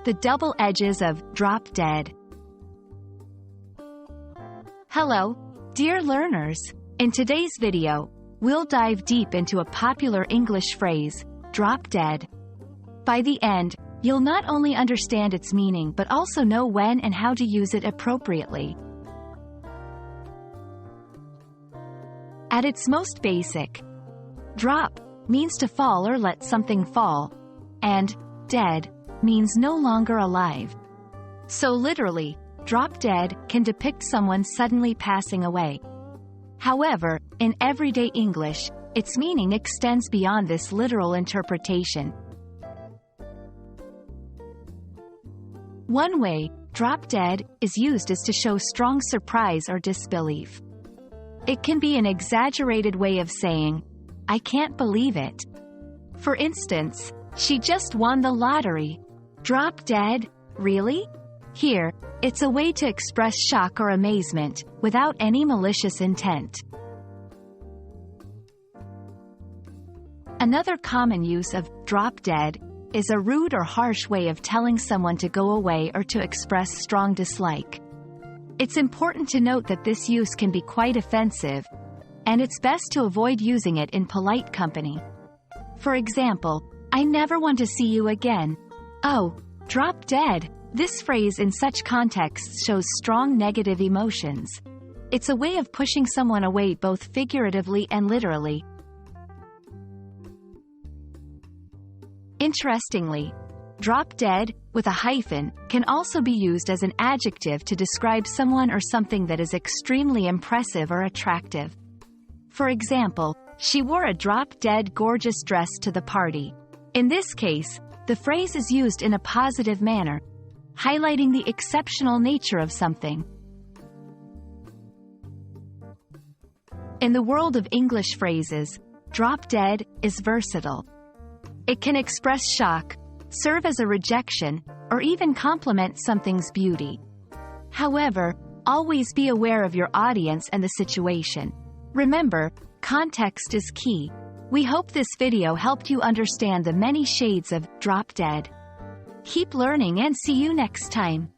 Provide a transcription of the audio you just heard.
The double edges of drop dead. Hello, dear learners. In today's video, we'll dive deep into a popular English phrase, drop dead. By the end, you'll not only understand its meaning but also know when and how to use it appropriately. At its most basic, drop means to fall or let something fall, and dead means no longer alive. So literally, drop dead can depict someone suddenly passing away. However, in everyday English, its meaning extends beyond this literal interpretation. One way drop dead is used is to show strong surprise or disbelief. It can be an exaggerated way of saying, "I can't believe it." For instance, "She just won the lottery. Drop dead? Really?" Here, it's a way to express shock or amazement, without any malicious intent. Another common use of drop dead is a rude or harsh way of telling someone to go away or to express strong dislike. It's important to note that this use can be quite offensive, and it's best to avoid using it in polite company. For example, "I never want to see you again. Oh, drop dead." This phrase in such contexts shows strong negative emotions. It's a way of pushing someone away both figuratively and literally. Interestingly, drop dead, with a hyphen, can also be used as an adjective to describe someone or something that is extremely impressive or attractive. For example, "She wore a drop-dead gorgeous dress to the party." In this case, the phrase is used in a positive manner, highlighting the exceptional nature of something. In the world of English phrases, drop dead is versatile. It can express shock, serve as a rejection, or even compliment something's beauty. However, always be aware of your audience and the situation. Remember, context is key. We hope this video helped you understand the many shades of drop dead. Keep learning and see you next time.